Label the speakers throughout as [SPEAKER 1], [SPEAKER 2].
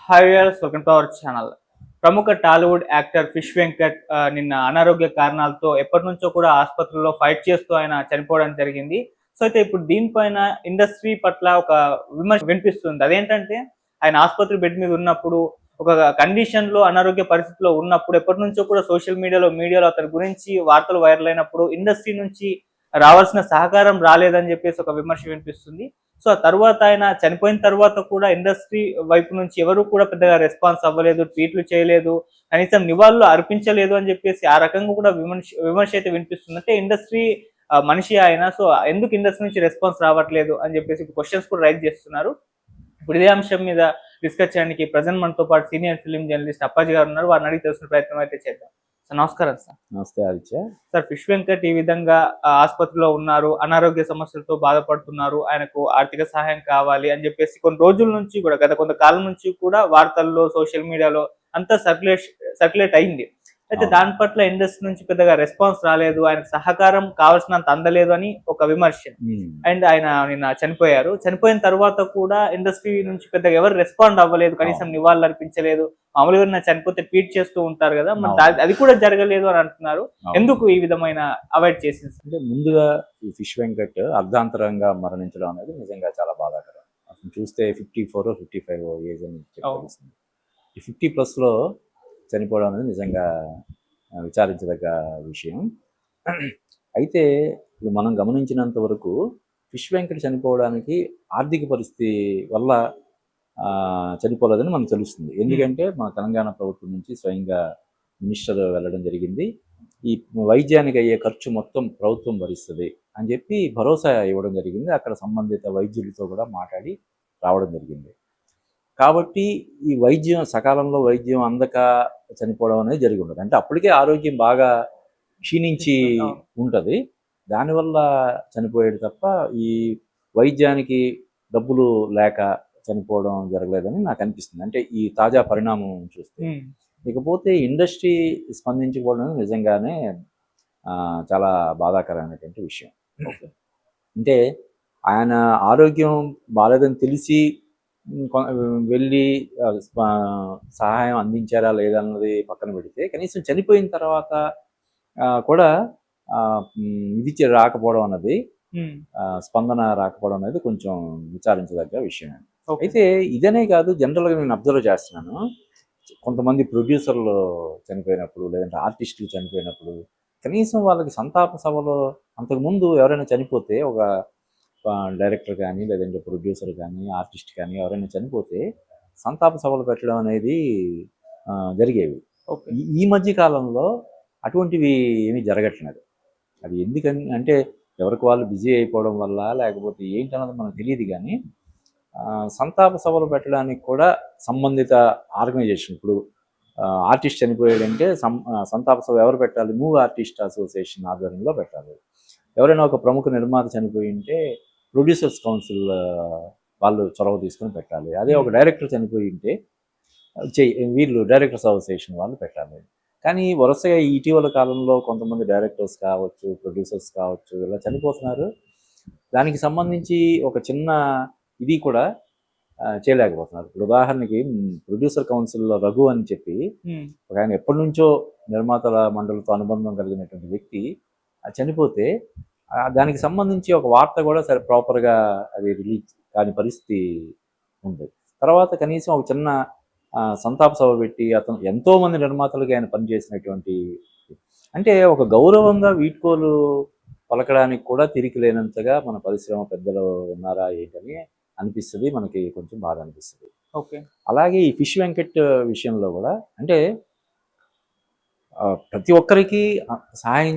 [SPEAKER 1] Hi viewers, welcome to our channel. ప్రముఖ Tollywood actor fish Venkat నిన్న అనారోగ్య కారణాలతో ఎప్పటినుంచో కూడా ఆసుపత్రిలో ఫైట్ చేస్తూ ఆయన చనిపోవడం జరిగింది. సో అయితే ఇప్పుడు దీనిపైన ఇండస్ట్రీ పట్ల ఒక విమర్శ వినిపిస్తుంది. అదేంటంటే ఆయన ఆసుపత్రి బెడ్ మీద ఉన్నప్పుడు ఒక కండిషన్‌లో అనారోగ్య పరిస్థితిలో ఉన్నప్పుడు ఎప్పటినుంచో కూడా సోషల్ మీడియాలో అతని గురించి వార్తలు వైరల్ అయినప్పుడు ఇండస్ట్రీ నుంచి రావాల్సిన సహకారం రాలేదని చెప్పేసి ఒక విమర్శ వినిపిస్తుంది. సో, ఆ తరువాత ఆయన చనిపోయిన తర్వాత కూడా ఇండస్ట్రీ వైపు నుంచి ఎవరు కూడా పెద్దగా రెస్పాన్స్ అవ్వలేదు. ట్వీట్లు చేయలేదు. కనీసం నివాళులు అర్పించలేదు అని జెప్పేసి ఆ రకంగా కూడా విమర్శ అయితే వినిపిస్తుంది. అంటే ఇండస్ట్రీ మనిషి ఆయన. సో, ఎందుకు ఇండస్ట్రీ నుంచి రెస్పాన్స్ రావట్లేదు అని జెప్పేసి క్వెషన్స్ కూడా రైజ్ చేస్తున్నారు. ఇప్పుడు ఇదే అంశం మీద డిస్కస్ చేయడానికి ప్రెజెంట్ మనతో పాటు సీనియర్ ఫిల్మ్ జర్నలిస్ట్ అప్పాజీ గారు ఉన్నారు. వారిని అడిగి తెలుసుకునే ప్రయత్నం అయితే చేద్దాం. సార్ నమస్కారం సార్.
[SPEAKER 2] నమస్తే ఆదిత్య.
[SPEAKER 1] సార్ ఫిష్ వెంకట్ ఈ విధంగా ఆసుపత్రిలో ఉన్నారు. అనారోగ్య సమస్యలతో బాధపడుతున్నారు. ఆయనకు ఆర్థిక సహాయం కావాలి అని జెప్పేసి కొన్ని రోజుల నుంచి కూడా గత కొంతకాలం నుంచి కూడా వార్తల్లో, సోషల్ మీడియాలో అంతా సర్క్యులేట్ అయింది. అయితే
[SPEAKER 2] అవును.
[SPEAKER 1] దాని పట్ల ఇండస్ట్రీ నుంచి పెద్దగా రెస్పాన్స్ రాలేదు. ఆయనకు సహకారం కావాల్సినంత అందలేదు అని ఒక విమర్శ.
[SPEAKER 2] హ్మ్.
[SPEAKER 1] అండ్ ఆయన నిన్న చనిపోయారు. చనిపోయిన తర్వాత కూడా ఇండస్ట్రీ నుంచి పెద్దగా ఎవరు రెస్పాండ్ అవ్వలేదు. కనీసం
[SPEAKER 2] అవును.
[SPEAKER 1] నివాళులర్పించలేదు. మామూలుగా ఎవరైనా చనిపోతే ట్వీట్ చేస్తూ ఉంటారు గదా! మరి
[SPEAKER 2] అవును.
[SPEAKER 1] అది కూడా జరగలేదు అని అంటున్నారు.
[SPEAKER 2] అవును.
[SPEAKER 1] ఎందుకు ఈ విధమైన అవాయిడ్ చేసింది?
[SPEAKER 2] అంటే ముందుగా ఈ ఫిష్ వెంకట్ అర్ధాంతరంగా మరణించడం అనేది నిజంగా చాలా బాధాకరం. అతను చూస్తే 54, 55 ఏజ్ అని చెప్పి
[SPEAKER 1] అవును.
[SPEAKER 2] తెలుస్తుంది. ఈ 50+లో చనిపోవడం అనేది నిజంగా విచారించదగ్గ విషయం. అయితే ఇప్పుడు మనం గమనించినంత వరకు ఫిష్ వెంకట్ చనిపోవడానికి ఆర్థిక పరిస్థితి వల్ల చనిపోలేదని మనకు తెలుస్తుంది. ఎందుకంటే మన తెలంగాణ ప్రభుత్వం నుంచి స్వయంగా మినిస్టర్ వెళ్ళడం జరిగింది. ఈ వైద్యానికి అయ్యే ఖర్చు మొత్తం ప్రభుత్వం భరిస్తుంది అని చెప్పి భరోసా ఇవ్వడం జరిగింది. అక్కడ సంబంధిత వైద్యులతో కూడా మాట్లాడి రావడం జరిగింది. కాబట్టి ఈ వైద్యం సకాలంలో వైద్యం అందక చనిపోవడం అనేది జరిగి ఉండదు. అంటే అప్పటికే ఆరోగ్యం బాగా క్షీణించి
[SPEAKER 1] అవును.
[SPEAKER 2] ఉంటుంది. దానివల్ల చనిపోయాడు తప్ప ఈ వైద్యానికి డబ్బులు లేక చనిపోవడం జరగలేదని నాకు అనిపిస్తుంది. అంటే ఈ తాజా పరిణామం చూస్తే.
[SPEAKER 1] హ్మ్.
[SPEAKER 2] ఇకపోతే ఇండస్ట్రీ స్పందించకపోవడం నిజంగానే చాలా బాధాకరమైనటువంటి విషయం.
[SPEAKER 1] ఓకే.
[SPEAKER 2] అంటే ఆయన ఆరోగ్యం బాలేదని తెలిసి వెళ్ళి సహాయం అందించారా లేదా అన్నది పక్కన పెడితే కనీసం చనిపోయిన తర్వాత కూడా ఇది రాకపోవడం అన్నది
[SPEAKER 1] హ్మ్.
[SPEAKER 2] స్పందన రాకపోవడం అనేది కొంచెం విచారించదగ్గ విషయం.
[SPEAKER 1] ఓకే.
[SPEAKER 2] అయితే ఇదనే కాదు, జనరల్గా నేను అబ్జర్వ్ చేస్తున్నాను. కొంతమంది ప్రొడ్యూసర్లు చనిపోయినప్పుడు లేదంటే ఆర్టిస్టులు చనిపోయినప్పుడు కనీసం వాళ్ళకి సంతాప సభలో అంతకుముందు ఎవరైనా చనిపోతే ఒక డైరెక్టర్ కానీ లేదంటే ప్రొడ్యూసర్ కానీ ఆర్టిస్ట్ కానీ ఎవరైనా చనిపోతే సంతాప సభలు పెట్టడం అనేది జరిగేవి.
[SPEAKER 1] ఓకే.
[SPEAKER 2] ఈ మధ్య కాలంలో అటువంటివి ఏమీ జరగట్లేదు. అది ఎందుకని అంటే ఎవరికి వాళ్ళు బిజీ అయిపోవడం వల్ల లేకపోతే ఏంటన్నది మనకు తెలియదు. కానీ సంతాప సభలు పెట్టడానికి కూడా సంబంధిత ఆర్గనైజేషన్ ఇప్పుడు ఆర్టిస్ట్ చనిపోయాడంటే సంతాప సభ ఎవరు పెట్టాలి? మూవీ ఆర్టిస్ట్ అసోసియేషన్ ఆధ్వర్యంలో పెట్టాలి. ఎవరైనా ఒక ప్రముఖ నిర్మాత చనిపోయి ఉంటే ప్రొడ్యూసర్స్ కౌన్సిల్ వాళ్ళు చొరవ తీసుకొని పెట్టాలి. అదే ఒక డైరెక్టర్ చనిపోయి ఉంటే వీళ్ళు డైరెక్టర్స్ అసోసియేషన్ వాళ్ళు పెట్టాలి. కానీ వరుసగా ఇటీవల కాలంలో కొంతమంది డైరెక్టర్స్ కావచ్చు, ప్రొడ్యూసర్స్ కావచ్చు ఇలా చనిపోతున్నారు. దానికి సంబంధించి ఒక చిన్న ఇది కూడా చేయలేకపోతున్నారు. ఇప్పుడు ఉదాహరణకి ప్రొడ్యూసర్ కౌన్సిల్లో రఘు అని చెప్పి ఒక ఆయన ఎప్పటి నుంచో నిర్మాతల మండలితో అనుబంధం కలిగినటువంటి వ్యక్తి చనిపోతే దానికి సంబంధించి ఒక వార్త కూడా సరే ప్రాపర్గా అది రిలీజ్ కాని పరిస్థితి ఉంది. తర్వాత కనీసం ఒక చిన్న సంతాప సభ పెట్టి అతను ఎంతోమంది నిర్మాతలుగా ఆయన పనిచేసినటువంటి అంటే ఒక గౌరవంగా వీడ్కోలు పలకడానికి కూడా తిరిగి లేనంతగా మన పరిశ్రమ పెద్దలు ఉన్నారా ఏంటని అనిపిస్తుంది. మనకి కొంచెం బాధ అనిపిస్తుంది.
[SPEAKER 1] ఓకే.
[SPEAKER 2] అలాగే ఈ ఫిష్ వెంకట్ విషయంలో కూడా అంటే ప్రతి ఒక్కరికి సహాయం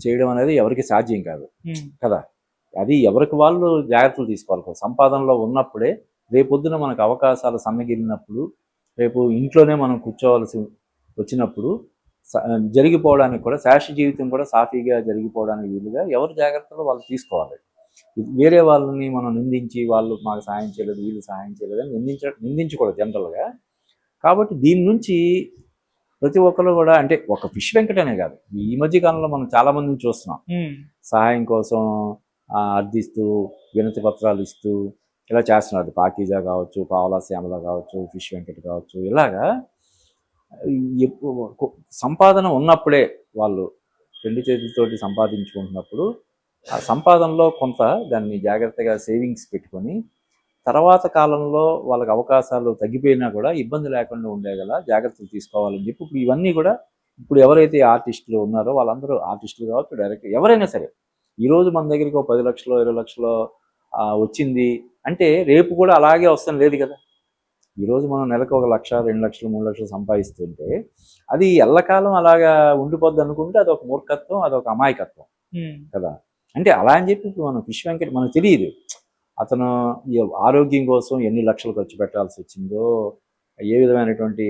[SPEAKER 2] చేయడం అనేది ఎవరికి సాధ్యం కాదు కదా. అది ఎవరికి వాళ్ళు జాగ్రత్తలు తీసుకోవాలి. సంపాదనలో ఉన్నప్పుడే రేపొద్దున మనకు అవకాశాలు సన్నగిలినప్పుడు రేపు ఇంట్లోనే మనం కూర్చోవలసి వచ్చినప్పుడు జరిగిపోవడానికి కూడా శాశ్వత జీవితం కూడా సాఫీగా జరిగిపోవడానికి వీలుగా ఎవరు జాగ్రత్తలు వాళ్ళు తీసుకోవాలి. వేరే వాళ్ళని మనం నిందించి వాళ్ళు మాకు సహాయం చేయలేదు, వీళ్ళు సహాయం చేయలేదు అని నిందించకూడదు జనరల్గా. కాబట్టి దీని నుంచి ప్రతి ఒక్కరు కూడా అంటే ఒక ఫిష్ వెంకట్ అనే కాదు, ఈ మధ్య కాలంలో మనం చాలా మందిని చూస్తున్నాం. సహాయం కోసం అర్థిస్తూ వినతి పత్రాలు ఇస్తూ ఇలా చేస్తున్నారు. పాకీజా కావచ్చు, పావలా శ్యామల కావచ్చు, ఫిష్ వెంకట్ కావచ్చు, ఇలాగా సంపాదన ఉన్నప్పుడే వాళ్ళు రెండు చేతులతోటి సంపాదించుకుంటున్నప్పుడు ఆ సంపాదనలో కొంత దాన్ని జాగ్రత్తగా సేవింగ్స్ పెట్టుకొని తర్వాత కాలంలో వాళ్ళకి అవకాశాలు తగ్గిపోయినా కూడా ఇబ్బంది లేకుండా ఉండేగల జాగ్రత్తలు తీసుకోవాలని చెప్పి ఇప్పుడు ఇవన్నీ కూడా ఇప్పుడు ఎవరైతే ఆర్టిస్టులు ఉన్నారో వాళ్ళందరూ ఆర్టిస్టులు కావచ్చు, డైరెక్టర్ ఎవరైనా సరే ఈరోజు మన దగ్గరికి ఒక 10 లక్షలు 20 లక్షలు వచ్చింది అంటే రేపు కూడా అలాగే వస్తాం లేదు కదా. ఈరోజు మనం నెలకు 1 లక్ష 2 లక్షలు 3 లక్షలు సంపాదిస్తుంటే అది ఎల్లకాలం అలాగా ఉండిపోద్ది అనుకుంటే అదొక మూర్ఖత్వం, అదొక అమాయకత్వం కదా. అంటే అలా అని చెప్పి ఇప్పుడు మనం ఫిష్ వెంకట్ మనకు తెలియదు అతను ఆరోగ్యం కోసం ఎన్ని లక్షలు ఖర్చు పెట్టాల్సి వచ్చిందో, ఏ విధమైనటువంటి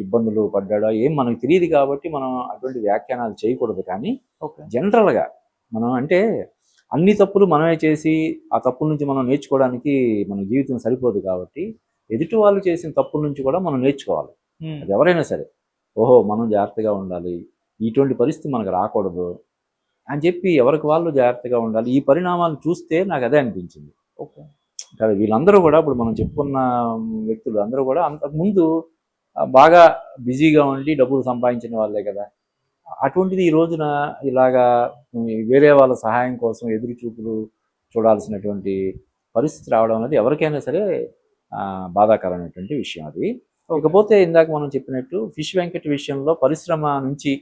[SPEAKER 2] ఇబ్బందులు పడ్డాడో ఏం మనకు తెలియదు కాబట్టి మనం అటువంటి వ్యాఖ్యానాలు చేయకూడదు. కానీ జనరల్గా మనం అంటే అన్ని తప్పులు మనమే చేసి ఆ తప్పుల నుంచి మనం నేర్చుకోవడానికి మన జీవితం సరిపోదు కాబట్టి ఎదుటి వాళ్ళు చేసిన తప్పుల నుంచి కూడా మనం నేర్చుకోవాలి. అది ఎవరైనా సరే ఓహో మనం జాగ్రత్తగా ఉండాలి, ఇటువంటి పరిస్థితి మనకు రాకూడదు అని చెప్పి ఎవరికి వాళ్ళు జాగ్రత్తగా ఉండాలి. ఈ పరిణామాలు చూస్తే నాకు అదే అనిపించింది. కదా వీళ్ళందరూ కూడా ఇప్పుడు మనం చెప్పుకున్న వ్యక్తులు అందరూ కూడా అంతకుముందు బాగా బిజీగా ఉండి డబ్బులు సంపాదించిన వాళ్ళే కదా. అటువంటిది ఈ రోజున ఇలాగా వేరే వాళ్ళ సహాయం కోసం ఎదురు చూపులు చూడాల్సినటువంటి పరిస్థితి రావడం అనేది ఎవరికైనా సరే బాధాకరమైనటువంటి విషయం అది. ఇకపోతే ఇందాక మనం చెప్పినట్టు ఫిష్ వెంకట్ విషయంలో పరిశ్రమ నుంచి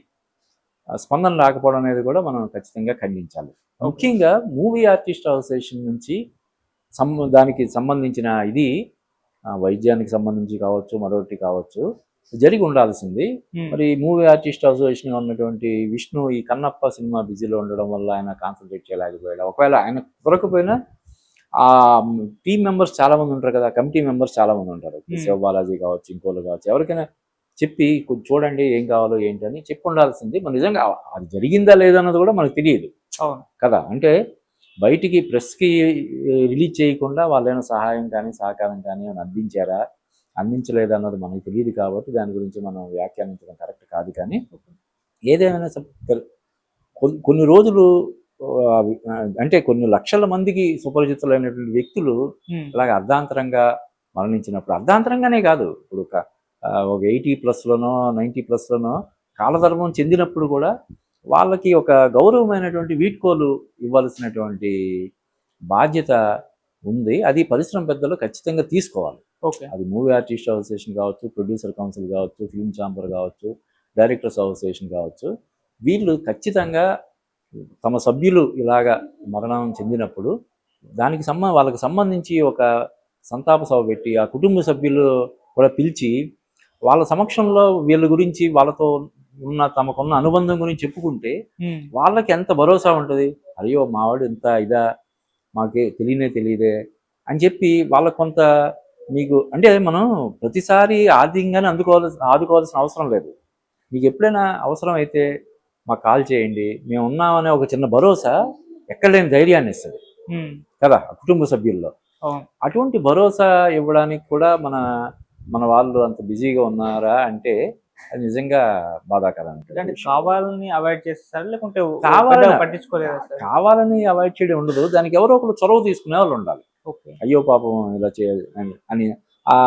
[SPEAKER 2] స్పందన రాకపోవడం అనేది కూడా మనం ఖచ్చితంగా ఖండించాలి. ముఖ్యంగా మూవీ ఆర్టిస్ట్ అసోసియేషన్ నుంచి దానికి సంబంధించిన ఇది వైద్యానికి సంబంధించి కావచ్చు, మరొకటి కావచ్చు జరిగి ఉండాల్సింది. మరి మూవీ ఆర్టిస్ట్ అసోసియేషన్ ఉన్నటువంటి విష్ణు ఈ కన్నప్ప సినిమా బిజీలో ఉండడం వల్ల ఆయన కాన్సన్ట్రేట్ చేయలేకపోయాడు. ఒకవేళ ఆయన కుదరకపోయినా ఆ టీం మెంబర్స్ చాలా మంది ఉంటారు కదా, కమిటీ మెంబర్స్ చాలా మంది ఉంటారు, శివ బాలాజీ కావచ్చు, ఇంకోళ్ళు కావచ్చు, ఎవరికైనా చెప్పి చూడండి ఏం కావాలో ఏంటని చెప్పి ఉండాల్సింది. మరి నిజంగా అది జరిగిందా లేదన్నది కూడా మనకు తెలియదు కదా. అంటే బయటికి ప్రెస్కి రిలీజ్ చేయకుండా వాళ్ళైనా సహాయం కానీ సహకారం కానీ అందించారా అందించలేదన్నది మనకు తెలియదు కాబట్టి దాని గురించి మనం వ్యాఖ్యానించడం కరెక్ట్ కాదు. కానీ ఏదేమైనా కొన్ని రోజులు అంటే కొన్ని లక్షల మందికి సుపరిచితులైనటువంటి వ్యక్తులు ఇలాగ అర్ధాంతరంగా మరణించినప్పుడు, అర్ధాంతరంగానే కాదు ఇప్పుడు ఒక 80+లోనో 90+లోనో కాలధర్మం చెందినప్పుడు కూడా వాళ్ళకి ఒక గౌరవమైనటువంటి వీడ్కోలు ఇవ్వాల్సినటువంటి బాధ్యత ఉంది. అది పరిశ్రమ పెద్దలు ఖచ్చితంగా తీసుకోవాలి. అది మూవీ ఆర్టిస్ట్ అసోసియేషన్ కావచ్చు, ప్రొడ్యూసర్ కౌన్సిల్ కావచ్చు, ఫిల్మ్ ఛాంబర్ కావచ్చు, డైరెక్టర్స్ అసోసియేషన్ కావచ్చు, వీళ్ళు ఖచ్చితంగా తమ సభ్యులు ఇలాగా మరణం చెందినప్పుడు దానికి వాళ్ళకి సంబంధించి ఒక సంతాప సభ పెట్టి ఆ కుటుంబ సభ్యులు కూడా పిలిచి వాళ్ళ సమక్షంలో వీళ్ళ గురించి వాళ్ళతో తమకున్న అనుబంధం గురించి చెప్పుకుంటే వాళ్ళకి ఎంత భరోసా ఉంటుంది. అయ్యో మావాడు ఎంత ఇదా మాకే తెలియదే అని చెప్పి వాళ్ళకు కొంత మీకు అంటే మనం ప్రతిసారి ఆర్థికంగానే ఆదుకోవాల్సిన అవసరం లేదు. మీకు ఎప్పుడైనా అవసరం అయితే మాకు కాల్ చేయండి, మేము ఉన్నామనే ఒక చిన్న భరోసా ఎక్కడ లేని ధైర్యాన్ని ఇస్తుంది కదా కుటుంబ సభ్యుల్లో. అటువంటి భరోసా ఇవ్వడానికి కూడా మన వాళ్ళు అంత బిజీగా ఉన్నారా అంటే అది నిజంగా బాధాకరం.
[SPEAKER 1] కావాలని అవాయిడ్ చేస్తారు లేకుంటే
[SPEAKER 2] కావాలని అవాయిడ్ చేయడం ఉండదు. దానికి ఎవరో ఒకరు చొరవ తీసుకునే వాళ్ళు ఉండాలి. అయ్యో పాపం ఇలా చేయాలి అని ఆ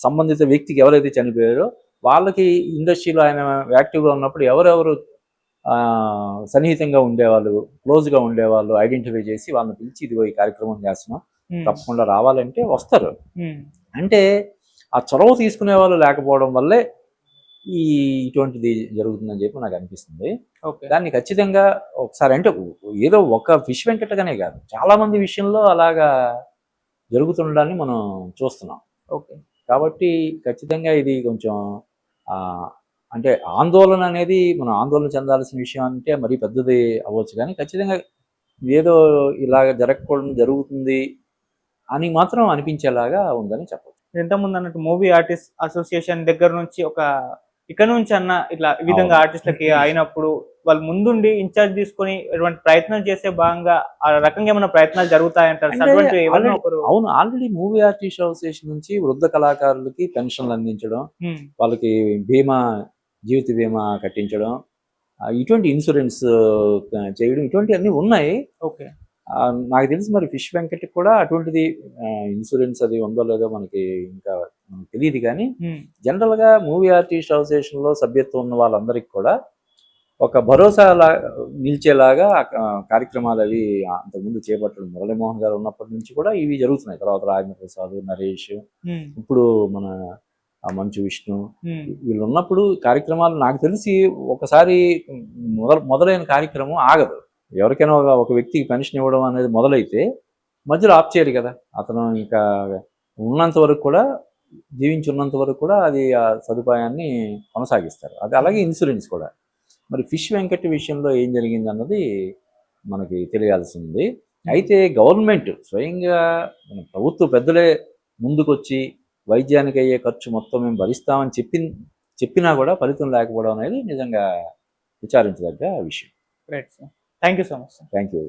[SPEAKER 2] సంబంధిత వ్యక్తికి ఎవరైతే చనిపోయారో వాళ్ళకి ఇండస్ట్రీలో ఆయన యాక్టివ్గా ఉన్నప్పుడు ఎవరెవరు సన్నిహితంగా ఉండేవాళ్ళు, క్లోజ్గా ఉండేవాళ్ళు ఐడెంటిఫై చేసి వాళ్ళని పిలిచి ఇదిగో ఈ కార్యక్రమం చేస్తున్నాం తప్పకుండా రావాలంటే వస్తారు. అంటే ఆ చొరవ తీసుకునే వాళ్ళు లేకపోవడం వల్లే ఇటువంటిది జరుగుతుందని చెప్పి నాకు అనిపిస్తుంది. దాన్ని ఖచ్చితంగా ఒకసారి అంటే ఏదో ఒక ఫిష్ వెంకటగానే కాదు చాలా మంది విషయంలో అలాగా జరుగుతుండాలని మనం చూస్తున్నాం. కాబట్టి ఖచ్చితంగా ఇది కొంచెం అంటే ఆందోళన అనేది మనం ఆందోళన చెందాల్సిన విషయం అంటే మరీ పెద్దది అవ్వచ్చు, కానీ ఖచ్చితంగా ఏదో ఇలాగ జరగకూడదు జరుగుతుంది అని మాత్రం అనిపించేలాగా ఉందని చెప్పచ్చు.
[SPEAKER 1] ఇంతకుముందు అన్నట్టు మూవీ ఆర్టిస్ట్ అసోసియేషన్ దగ్గర నుంచి ఇక్కడ నుంచి అన్న ఇట్లా ఈ విధంగా ఆర్టిస్టులకి అయినప్పుడు వాళ్ళు ముందుండి ఇన్ఛార్జ్ తీసుకొని ఇటువంటి ప్రయత్నం చేసే భాగంగా ఆ రకంగా ఏమైనా ప్రయత్నాలు జరుగుతాయంటారు?
[SPEAKER 2] అవును, ఆల్రెడీ మూవీ ఆర్టిస్ట్ అసోసియేషన్ నుంచి వృద్ధ కళాకారులకి పెన్షన్లు అందించడం, వాళ్ళకి జీవిత బీమా కట్టించడం, ఇటువంటి ఇన్సూరెన్స్ చేయడం ఇటువంటి అన్ని ఉన్నాయి. నాకు తెలిసి మరి ఫిష్ వెంకట్ కూడా అటువంటిది ఇన్సూరెన్స్ అది ఉందో లేదో మనకి ఇంకా తెలియదు కానీ జనరల్గా మూవీ ఆర్టిస్ట్ అసోసియేషన్లో సభ్యత్వం ఉన్న వాళ్ళందరికీ కూడా ఒక భరోసా నిలిచేలాగా కార్యక్రమాలు అవి అంతకుముందు చేపట్టడం మురళీమోహన్ గారు ఉన్నప్పటి నుంచి కూడా ఇవి జరుగుతున్నాయి. తర్వాత రాజేంద్ర ప్రసాద్, నరేష్, ఇప్పుడు మన మంచు విష్ణు వీళ్ళు ఉన్నప్పుడు కార్యక్రమాలు నాకు తెలిసి ఒకసారి మొదలైన కార్యక్రమం ఆగదు. ఎవరికైనా ఒక వ్యక్తికి పెన్షన్ ఇవ్వడం అనేది మొదలైతే మధ్యలో ఆఫ్ చేయరు కదా. అతను ఇంకా ఉన్నంత వరకు కూడా, జీవించి ఉన్నంత వరకు కూడా అది ఆ సదుపాయాన్ని కొనసాగిస్తారు. అది అలాగే ఇన్సూరెన్స్ కూడా. మరి ఫిష్ వెంకట్ విషయంలో ఏం జరిగింది అన్నది మనకి తెలియాల్సి ఉంది. అయితే గవర్నమెంట్ స్వయంగా మన ప్రభుత్వ పెద్దలే ముందుకొచ్చి వైద్యానికి అయ్యే ఖర్చు మొత్తం మేము భరిస్తామని చెప్పినా కూడా ఫలితం లేకపోవడం అనేది నిజంగా విచారించదగ్గ విషయం.
[SPEAKER 1] Right sir, thank you so much.
[SPEAKER 2] Thank you.